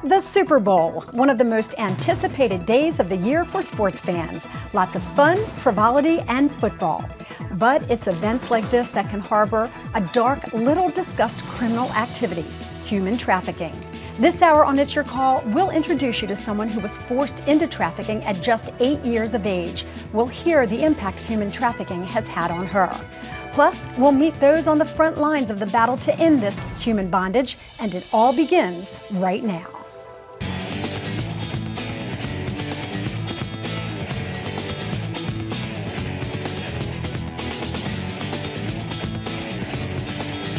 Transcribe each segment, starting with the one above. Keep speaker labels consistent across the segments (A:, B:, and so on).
A: The Super Bowl, one of the most anticipated days of the year for sports fans. Lots of fun, frivolity, and football. But it's events like this that can harbor a dark, little discussed criminal activity, human trafficking. This hour on It's Your Call, we'll introduce you to someone who was forced into trafficking at just 8 years of age. We'll hear the impact human trafficking has had on her. Plus, we'll meet those on the front lines of the battle to end this human bondage, and it all begins right now.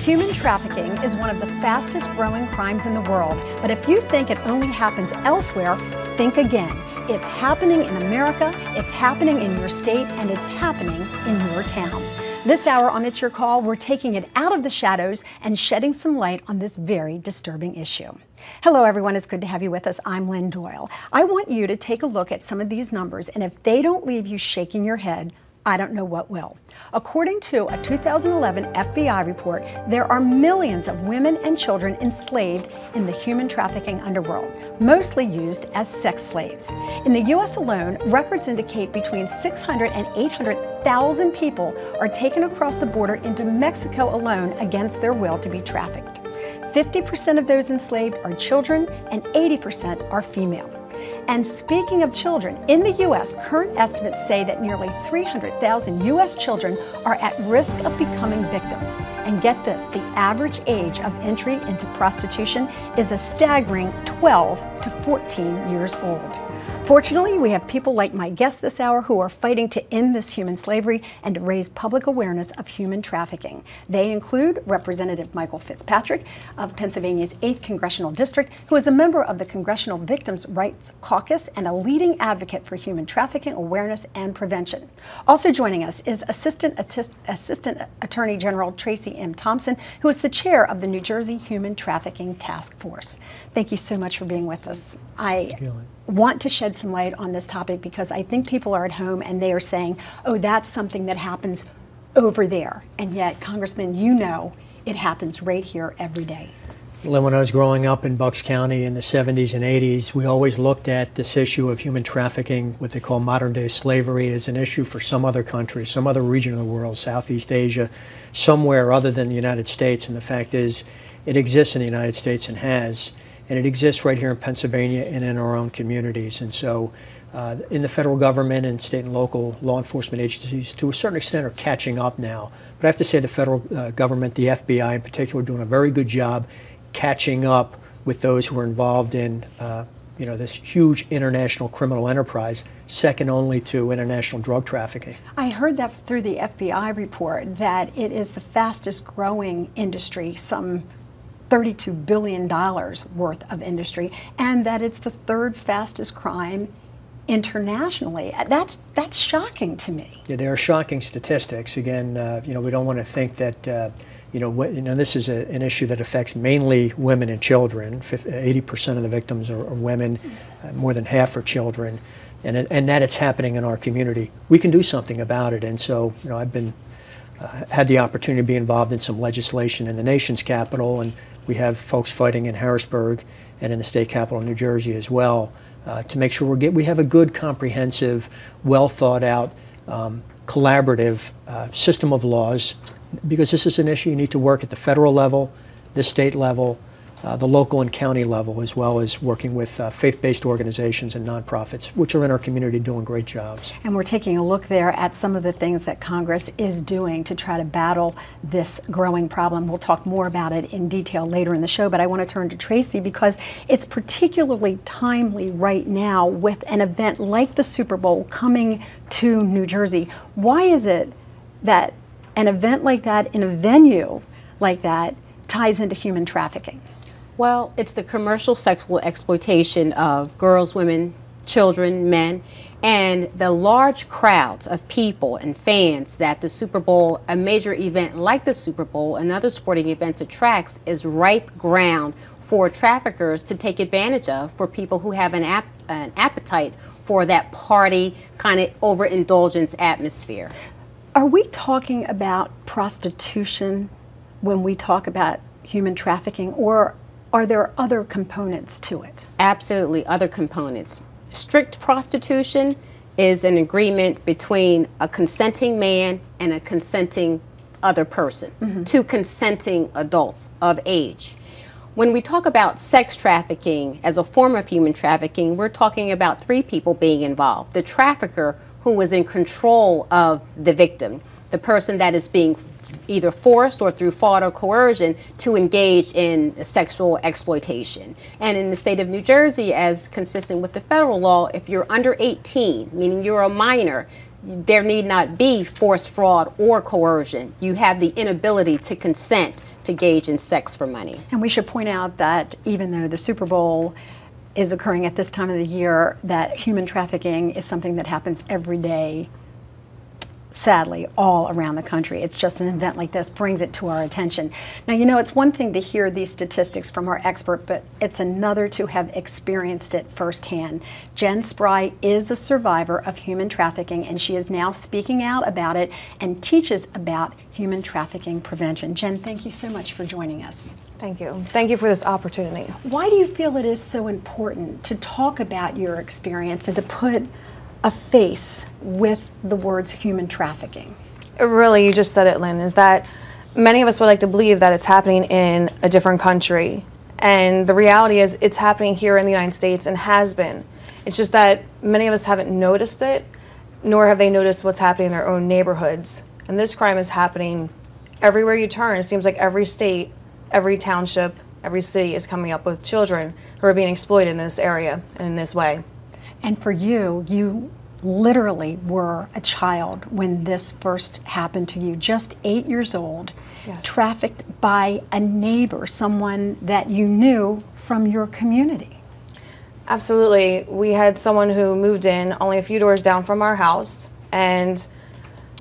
A: Human trafficking is one of the fastest growing crimes in the world, but if you think it only happens elsewhere, think again. It's happening in America, it's happening in your state, and it's happening in your town. This hour on It's Your Call, we're taking it out of the shadows and shedding some light on this very disturbing issue. Hello everyone, it's good to have you with us. I'm Lynn Doyle. I want you to take a look at some of these numbers, and if they don't leave you shaking your head, I don't know what will. According to a 2011 FBI report, there are millions of women and children enslaved in the human trafficking underworld, mostly used as sex slaves. In the U.S. alone, records indicate between 600 and 800,000 people are taken across the border into Mexico alone against their will to be trafficked. 50% of those enslaved are children and 80% are female. And speaking of children, in the U.S., current estimates say that nearly 300,000 U.S. children are at risk of becoming victims. And get this, the average age of entry into prostitution is a staggering 12 to 14 years old. Fortunately, we have people like my guest this hour who are fighting to end this human slavery and to raise public awareness of human trafficking. They include Representative Michael Fitzpatrick of Pennsylvania's 8th Congressional District, who is a member of the Congressional Victims' Rights Caucus and a leading advocate for human trafficking awareness and prevention. Also joining us is Assistant Attorney General Tracy M. Thompson, who is the chair of the New Jersey Human Trafficking Task Force. Thank you so much for being with us. I want to shed some light on this topic because I think people are at home and they are saying, oh, that's something that happens over there. And yet, Congressman, you know it happens right here every day.
B: When I was growing up in Bucks County in the 70s and 80s, we always looked at this issue of human trafficking, what they call modern-day slavery, as an issue for some other country, some other region of the world, Southeast Asia, somewhere other than the United States. And the fact is, it exists in the United States and has. And it exists right here in Pennsylvania and in our own communities. And so in the federal government and state and local law enforcement agencies, to a certain extent, are catching up now. But I have to say the federal government, the FBI in particular, are doing a very good job catching up with those who are involved in this huge international criminal enterprise, second only to international drug trafficking. I
A: heard that through the FBI report that it is the fastest growing industry, some $32 billion worth of industry, and that it's the third fastest crime internationally. That's shocking to me.
B: Yeah, they are shocking statistics. Again, we don't want to think that this is an issue that affects mainly women and children. 80% of the victims are women, more than half are children, and that it's happening in our community. We can do something about it, and so I've been had the opportunity to be involved in some legislation in the nation's capital, and we have folks fighting in Harrisburg and in the state capital of New Jersey as well to make sure we have a good, comprehensive, well thought out, collaborative system of laws, because this is an issue you need to work at the federal level, the state level, the local and county level, as well as working with faith-based organizations and nonprofits, which are in our community doing great jobs.
A: And we're taking a look there at some of the things that Congress is doing to try to battle this growing problem. We'll talk more about it in detail later in the show, but I want to turn to Tracy because it's particularly timely right now with an event like the Super Bowl coming to New Jersey. Why is it that an event like that in a venue like that ties into human trafficking?
C: Well, it's the commercial sexual exploitation of girls, women, children, men, and the large crowds of people and fans that the Super Bowl, a major event like the Super Bowl and other sporting events attracts, is ripe ground for traffickers to take advantage of for people who have an appetite for that party kind of overindulgence atmosphere.
A: Are we talking about prostitution when we talk about human trafficking, or are there other components to it?
C: Absolutely, other components. Strict prostitution is an agreement between a consenting man and a consenting other person, two consenting adults of age. When we talk about sex trafficking as a form of human trafficking, we're talking about three people being involved. The trafficker, who is in control of the victim, the person that is being either forced or through fraud or coercion to engage in sexual exploitation. And in the state of New Jersey, as consistent with the federal law, if you're under 18, meaning you're a minor, there need not be forced fraud or coercion. You have the inability to consent to engage in sex for money.
A: And we should point out that even though the Super Bowl is occurring at this time of the year, that human trafficking is something that happens every day, sadly, all around the country. It's just an event like this brings it to our attention. Now, you know, it's one thing to hear these statistics from our expert, but it's another to have experienced it firsthand. Jen Spry is a survivor of human trafficking, and she is now speaking out about it and teaches about human trafficking prevention. Jen, thank you so much for joining us.
D: Thank you. Thank you for this opportunity.
A: Why do you feel it is so important to talk about your experience and to put a face with the words human trafficking?
D: Really, you just said it, Lynn, is that many of us would like to believe that it's happening in a different country. And the reality is it's happening here in the United States and has been. It's just that many of us haven't noticed it, nor have they noticed what's happening in their own neighborhoods. And this crime is happening everywhere you turn. It seems like every state, every township, every city is coming up with children who are being exploited in this area and in this way.
A: And for you, you literally were a child when this first happened to you, just 8 years old,
D: Yes.
A: trafficked by a neighbor, someone that you knew from your community.
D: Absolutely. We had someone who moved in only a few doors down from our house, and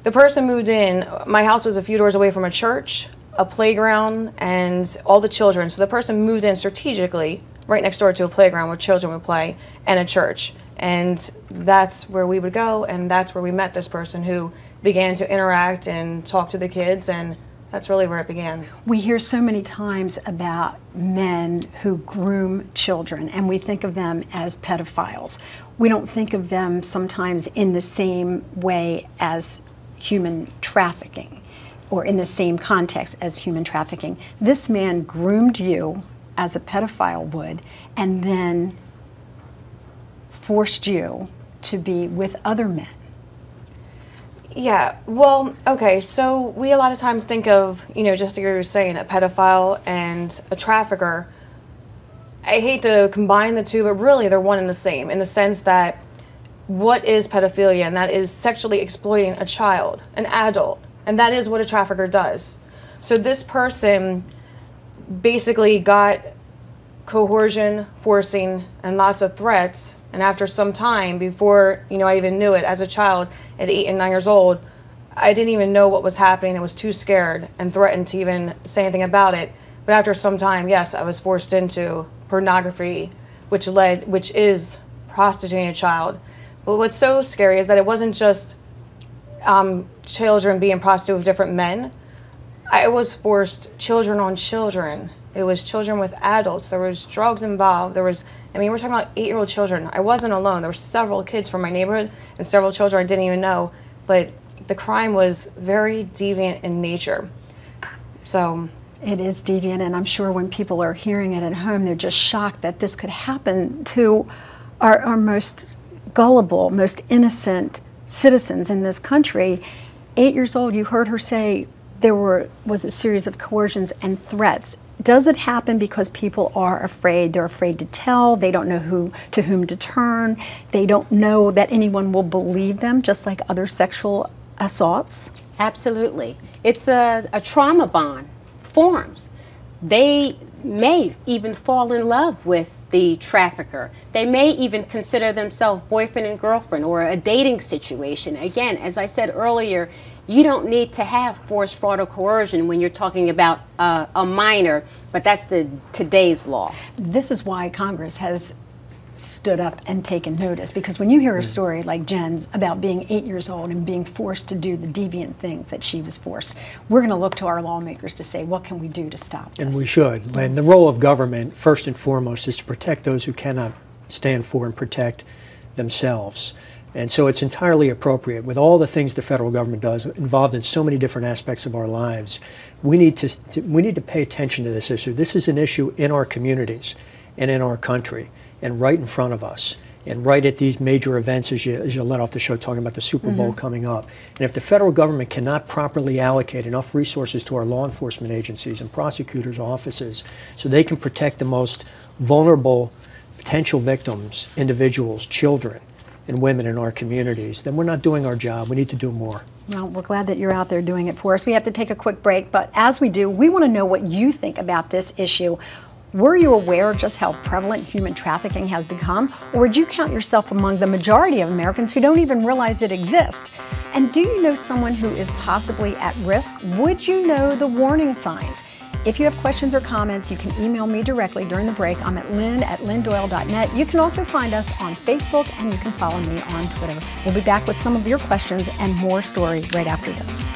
D: the person moved in. My house was a few doors away from a church, a playground, and all the children. So the person moved in strategically right next door to a playground where children would play and a church. And that's where we would go, and that's where we met this person who began to interact and talk to the kids, and that's really where it began.
A: We hear so many times about men who groom children, and we think of them as pedophiles. We don't think of them sometimes in the same way as human trafficking, or in the same context as human trafficking. This man groomed you as a pedophile would, and then forced you to be with other men.
D: Yeah, well, okay, so we a lot of times think of, you know, just like you were saying, a pedophile and a trafficker. I hate to combine the two, but really they're one and the same, in the sense that what is pedophilia? And that is sexually exploiting a child, an adult, and that is what a trafficker does. So this person basically got coercion, forcing, and lots of threats. And after some time, before I even knew it, as a child at 8 and 9 years old, I didn't even know what was happening. I was too scared and threatened to even say anything about it. But after some time, yes, I was forced into pornography, which is prostituting a child. But what's so scary is that it wasn't just children being prostituted with different men. I was forced children on children. It was children with adults. There was drugs involved. We're talking about 8-year-old children. I wasn't alone. There were several kids from my neighborhood and several children I didn't even know. But the crime was very deviant in nature. So
A: it is deviant, and I'm sure when people are hearing it at home, they're just shocked that this could happen to our most gullible, most innocent citizens in this country. 8 years old, you heard her say there was a series of coercions and threats. Does it happen because people are afraid? They're afraid to tell. They don't know to whom to turn. They don't know that anyone will believe them, just like other sexual assaults?
C: Absolutely. It's a trauma bond forms. They may even fall in love with the trafficker. They may even consider themselves boyfriend and girlfriend, or a dating situation. Again, as I said earlier, you don't need to have force, fraud, or coercion when you're talking about a minor, but that's today's law.
A: This is why Congress has stood up and taken notice? Because when you hear a story like Jen's about being 8 years old and being forced to do the deviant things that she was forced, we're going to look to our lawmakers to say, what can we do to stop this?
B: And we should. And the role of government, first and foremost, is to protect those who cannot stand for and protect themselves. And so it's entirely appropriate, with all the things the federal government does, involved in so many different aspects of our lives, we need to pay attention to this issue. This is an issue in our communities and in our country, and right in front of us, and right at these major events, as you let off the show talking about the Super Bowl coming up. And if the federal government cannot properly allocate enough resources to our law enforcement agencies and prosecutors' offices so they can protect the most vulnerable potential victims, individuals, children, and women in our communities, then we're not doing our job. We need to do more.
A: Well, we're glad that you're out there doing it for us. We have to take a quick break, but as we do, we want to know what you think about this issue. Were you aware of just how prevalent human trafficking has become, or would you count yourself among the majority of Americans who don't even realize it exists? And do you know someone who is possibly at risk? Would you know the warning signs? If you have questions or comments, you can email me directly during the break. I'm at lynn@lynndoyle.net. You can also find us on Facebook, and you can follow me on Twitter. We'll be back with some of your questions and more story right after this.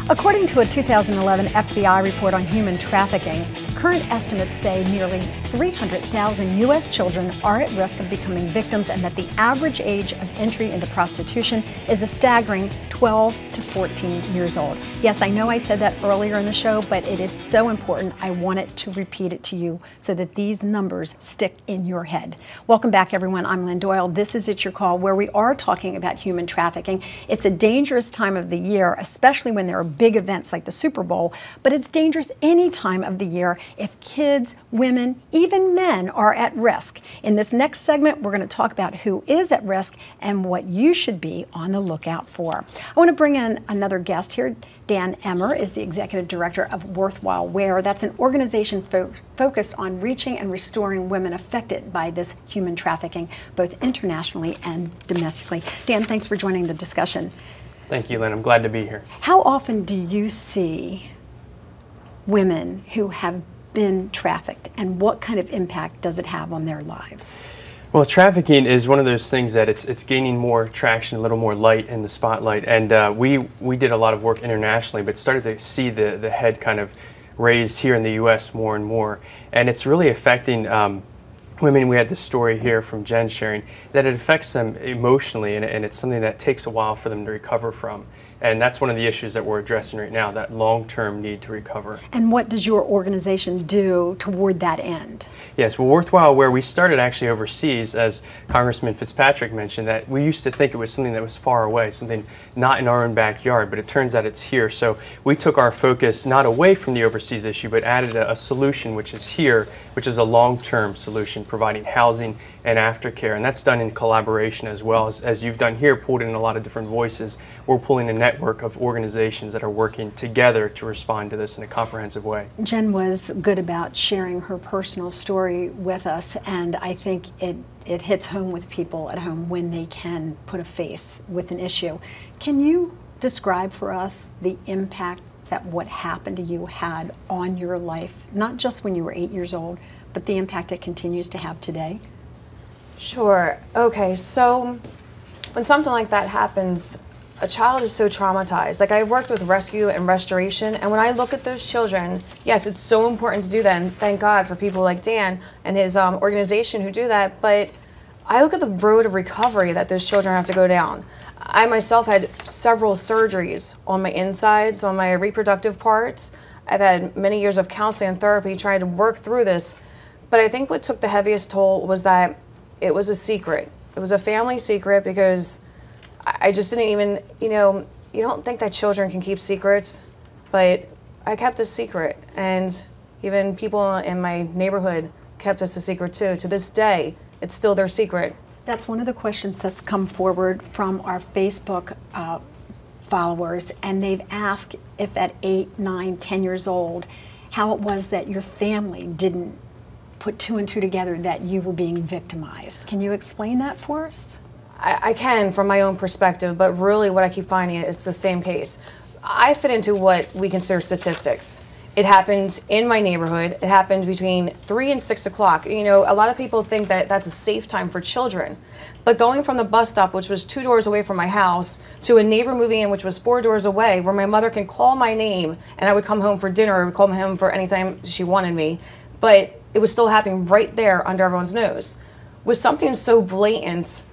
A: According to a 2011 FBI report on human trafficking, current estimates say nearly 300,000 U.S. children are at risk of becoming victims, and that the average age of entry into prostitution is a staggering 12 to 14 years old. Yes, I know I said that earlier in the show, but it is so important. I wanted to repeat it to you so that these numbers stick in your head. Welcome back, everyone. I'm Lynn Doyle. This is It's Your Call, where we are talking about human trafficking. It's a dangerous time of the year, especially when there are big events like the Super Bowl, but it's dangerous any time of the year if kids, women, even men are at risk. In this next segment, we're going to talk about who is at risk and what you should be on the lookout for. I want to bring in another guest here. Dan Emmer is the executive director of Worthwhile Wear. That's an organization focused on reaching and restoring women affected by this human trafficking, both internationally and domestically. Dan, thanks for joining the discussion.
E: Thank you, Lynn. I'm glad to be here.
A: How often do you see women who have been trafficked, and what kind of impact does it have on their lives?
E: Well, trafficking is one of those things that it's gaining more traction, a little more light in the spotlight. And we did a lot of work internationally, but started to see the head kind of raised here in the U.S. more and more. And it's really affecting women. We had this story here from Jen sharing that it affects them emotionally, and it's something that takes a while for them to recover from. And that's one of the issues that we're addressing right now, that long-term need to recover.
A: And what does your organization do toward that end?
E: Yes, well, Worthwhile Wear, we started actually overseas, as Congressman Fitzpatrick mentioned, that we used to think it was something that was far away, something not in our own backyard, but it turns out it's here. So we took our focus not away from the overseas issue, but added a solution which is here, which is a long-term solution, providing housing and aftercare. And that's done in collaboration as well. As you've done here, pulled in a lot of different voices. We're pulling a network of organizations that are working together to respond to this in a comprehensive way.
A: Jen was good about sharing her personal story with us, and I think it hits home with people at home when they can put a face with an issue. Can you describe for us the impact that what happened to you had on your life, not just when you were 8 years old, but the impact it continues to have today?
D: Sure. Okay, so when something like that happens, a child is so traumatized. Like, I worked with rescue and restoration, and when I look at those children, yes, it's so important to do that, and thank God for people like Dan and his organization who do that, but I look at the road of recovery that those children have to go down. I myself had several surgeries on my insides, on my reproductive parts. I've had many years of counseling and therapy trying to work through this, but I think what took the heaviest toll was that it was a secret. It was a family secret, because I just didn't even, you don't think that children can keep secrets, but I kept this secret, and even people in my neighborhood kept this a secret too. To this day, it's still their secret.
A: That's one of the questions that's come forward from our Facebook followers, and they've asked if at 8, 9, 10 years old, how it was that your family didn't put 2 and 2 together that you were being victimized. Can you explain that for us?
D: I can from my own perspective, but really what I keep finding, it's the same case. I fit into what we consider statistics. It happened in my neighborhood. It happened between 3 and 6 o'clock. You know, a lot of people think that that's a safe time for children. But going from the bus stop, which was 2 doors away from my house, to a neighbor moving in, which was 4 doors away, where my mother can call my name and I would come home for dinner, or I would call home for any time she wanted me. But it was still happening right there under everyone's nose. With something so blatant,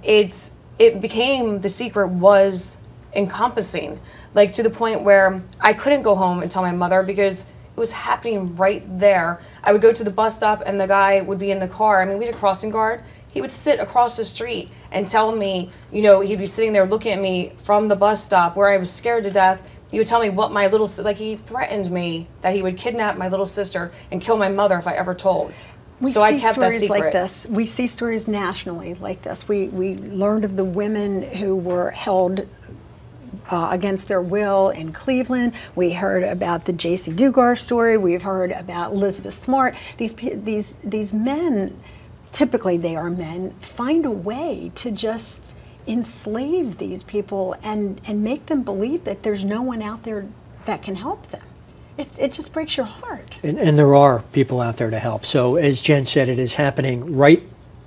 D: it became, the secret was encompassing. Like, to the point where I couldn't go home and tell my mother because it was happening right there. I would go to the bus stop and the guy would be in the car. I mean, we had a crossing guard. He would sit across the street and tell me, you know, he'd be sitting there looking at me from the bus stop where I was scared to death. He would tell me what my little, like, he threatened me that he would kidnap my little sister and kill my mother if I ever told. So I kept that secret. We see stories like this. We see stories nationally like this. We learned of the women who were held against their will in Cleveland. We heard about the J.C. Dugar story. We've heard about Elizabeth Smart. These men, typically they are men, find a way to just enslave these people and make them believe that there's no one out there that can help them. It just breaks your heart.
B: And there are people out there to help. So as Jen said, it is happening right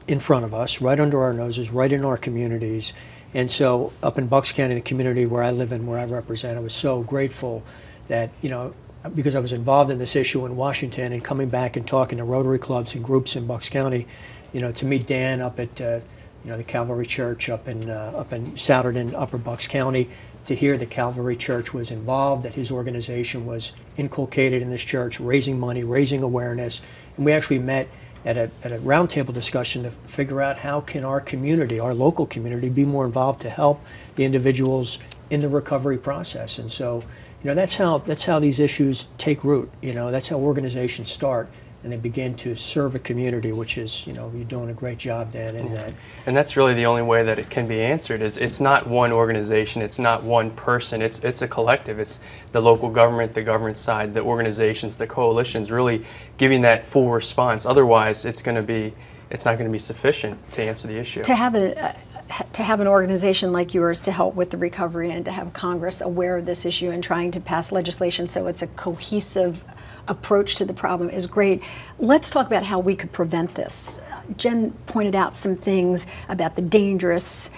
B: in front of us, right under our noses, right in our communities. And so up in Bucks County, the community where I live and where I represent, I was so grateful that, you know, because I was involved in this issue in Washington and coming back and talking to Rotary clubs and groups in Bucks County, you know, to meet Dan up at, you know, the Calvary Church up in Souderton, Upper Bucks County, to hear the Calvary Church was involved, that his organization was inculcated in this church, raising money, raising awareness. And we actually met at a roundtable discussion to figure out how can our community, our local community, be more involved to help the individuals in the recovery process. And so, you know, that's how these issues take root. You know, that's how organizations start, and they begin to serve a community, which is, you know, you're doing a great job, Dan, in that.
E: And that's really the only way that it can be answered. Is it's not one organization, it's not one person, it's a collective. It's the local government, the government side, the organizations, the coalitions, really giving that full response. Otherwise, it's not going to be sufficient to answer the issue.
A: To have an organization like yours to help with the recovery, and to have Congress aware of this issue and trying to pass legislation so it's a cohesive approach to the problem is great. Let's talk about how we could prevent this. Jen pointed out some things about the dangerous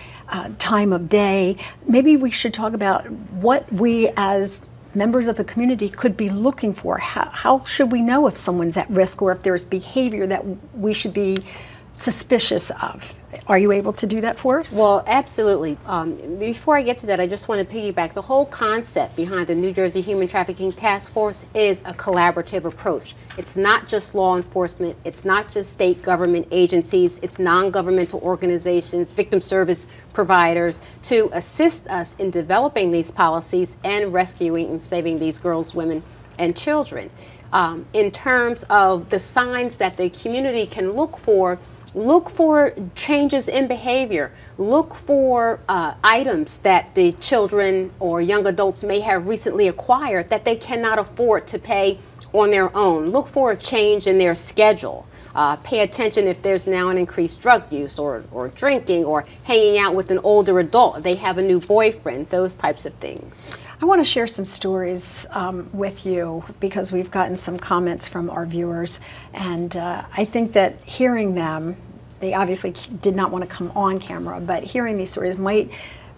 A: time of day. Maybe we should talk about what we as members of the community could be looking for. How should we know if someone's at risk, or if there's behavior that we should be suspicious of? Are you able to do that for us?
C: Well, absolutely. Before I get to that, I just want to piggyback. The whole concept behind the New Jersey Human Trafficking Task Force is a collaborative approach. It's not just law enforcement. It's not just state government agencies. It's non-governmental organizations, victim service providers, to assist us in developing these policies and rescuing and saving these girls, women, and children. In terms of the signs that the community can look for changes in behavior. Look for items that the children or young adults may have recently acquired that they cannot afford to pay on their own. Look for a change in their schedule. Pay attention if there's now an increased drug use or drinking or hanging out with an older adult. They have a new boyfriend, those types of things.
A: I want to share some stories with you because we've gotten some comments from our viewers, and I think that hearing them, they obviously did not want to come on camera, but hearing these stories might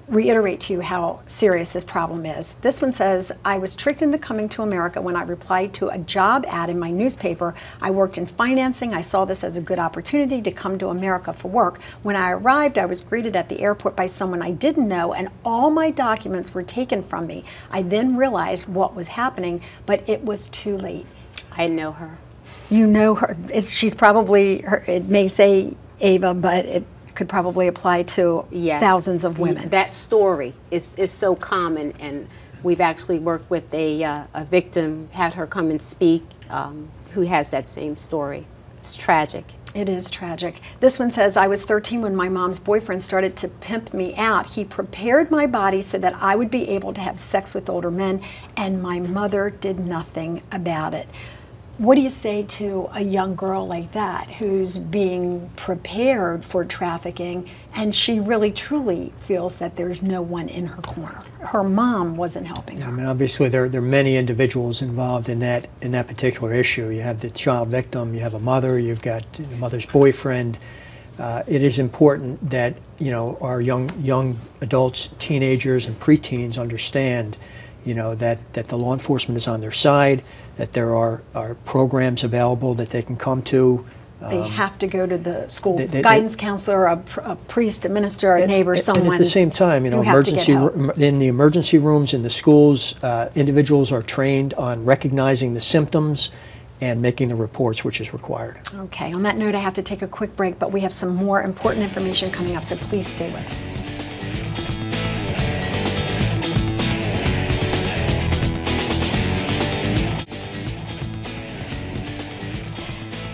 A: reiterate to you how serious this problem is. This one says, I was tricked into coming to America when I replied to a job ad in my newspaper. I worked in financing. I saw this as a good opportunity to come to America for work. When I arrived, I was greeted at the airport by someone I didn't know, and all my documents were taken from me. I then realized what was happening, but it was too late.
C: I know her.
A: You know her. She's probably, it may say Ava, but it could probably apply to thousands of women.
C: That story is so common, and we've actually worked with a victim, had her come and speak, who has that same story. It's tragic.
A: It is tragic. This one says, I was 13 when my mom's boyfriend started to pimp me out. He prepared my body so that I would be able to have sex with older men, and my mother did nothing about it. What do you say to a young girl like that who's being prepared for trafficking and she really truly feels that there's no one in her corner? Her mom wasn't helping her.
B: I mean, obviously there are many individuals involved in that particular issue. You have the child victim, you have a mother, you've got the mother's boyfriend. It is important that our young adults, teenagers, and preteens understand that the law enforcement is on their side, that there are programs available that they can come to.
A: They have to go to the school guidance counselor, a priest, a minister, a neighbor, someone.
B: And at the same time, in the emergency rooms in the schools, individuals are trained on recognizing the symptoms and making the reports, which is required.
A: Okay, on that note, I have to take a quick break, but we have some more important information coming up, so please stay with us.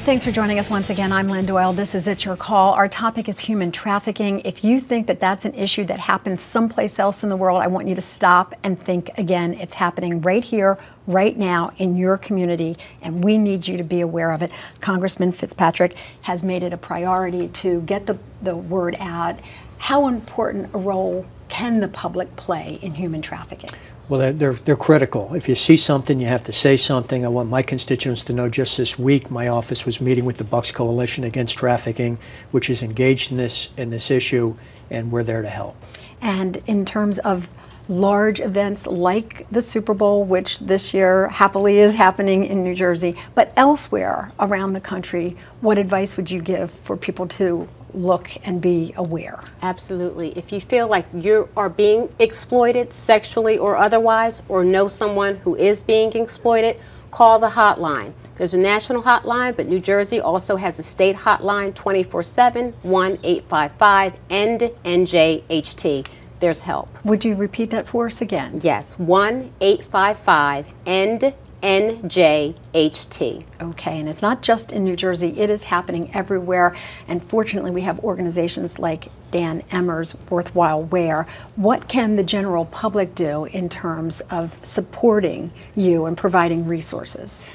A: Thanks for joining us once again. I'm Lynn Doyle. This is It's Your Call. Our topic is human trafficking. If you think that that's an issue that happens someplace else in the world, I want you to stop and think again. It's happening right here, right now in your community, and we need you to be aware of it. Congressman Fitzpatrick has made it a priority to get the word out. How important a role can the public play in human trafficking?
B: Well, they're critical. If you see something, you have to say something. I want my constituents to know just this week my office was meeting with the Bucks Coalition Against Trafficking, which is engaged in this issue, and we're there to help. And
A: in terms of large events like the Super Bowl, which this year happily is happening in New Jersey, but elsewhere around the country, what advice would you give for people to look and be aware?
C: Absolutely. If you feel like you are being exploited sexually or otherwise, or know someone who is being exploited, call the hotline. There's a national hotline, but New Jersey also has a state hotline 24/7, 1-855-END-NJHT. There's help.
A: Would you repeat that for us again?
C: Yes, 1-855-END-NJHT.
A: Okay, and it's not just in New Jersey, it is happening everywhere, and fortunately we have organizations like Dan Emmer's Worthwhile Wear. What can the general public do in terms of supporting you and providing resources?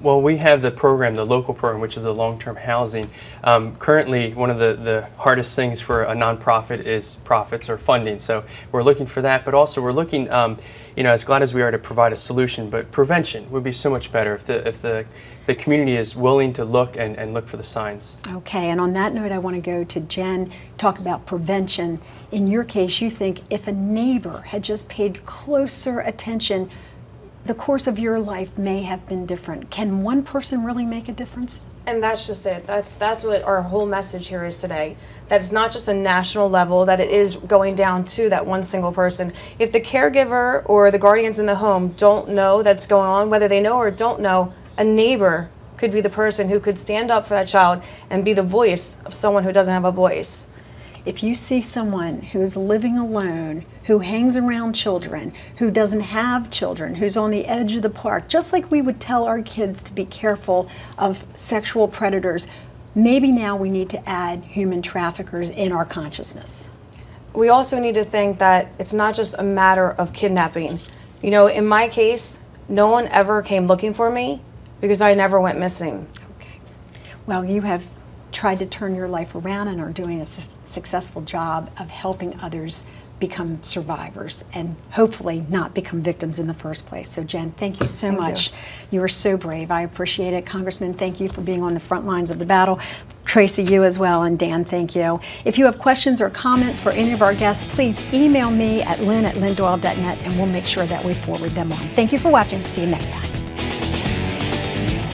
E: Well, we have the program, the local program, which is the long-term housing. Currently, one of the hardest things for a nonprofit is profits or funding. So we're looking for that, but also we're looking, as glad as we are to provide a solution, but prevention would be so much better if the community is willing to look and look for the signs.
A: Okay, and on that note, I want to go to Jen, talk about prevention. In your case, you think if a neighbor had just paid closer attention, the course of your life may have been different. Can one person really make a difference?
D: And that's just it. That's what our whole message here is today. That it's not just a national level, that it is going down to that one single person. If the caregiver or the guardians in the home don't know that's going on, whether they know or don't know, a neighbor could be the person who could stand up for that child and be the voice of someone who doesn't have a voice.
A: If you see someone who's living alone, who hangs around children, who doesn't have children, who's on the edge of the park, just like we would tell our kids to be careful of sexual predators, maybe now we need to add human traffickers in our consciousness.
D: We also need to think that it's not just a matter of kidnapping. You know, in my case, no one ever came looking for me because I never went missing.
A: Okay. Well, you have tried to turn your life around and are doing a successful job of helping others become survivors and hopefully not become victims in the first place. So Jen, thank you so much. You were so brave. I appreciate it. Congressman, thank you for being on the front lines of the battle. Tracy, you as well, and Dan, thank you. If you have questions or comments for any of our guests, please email me at lynn@lynndoyle.net and we'll make sure that we forward them on. Thank you for watching. See you next time.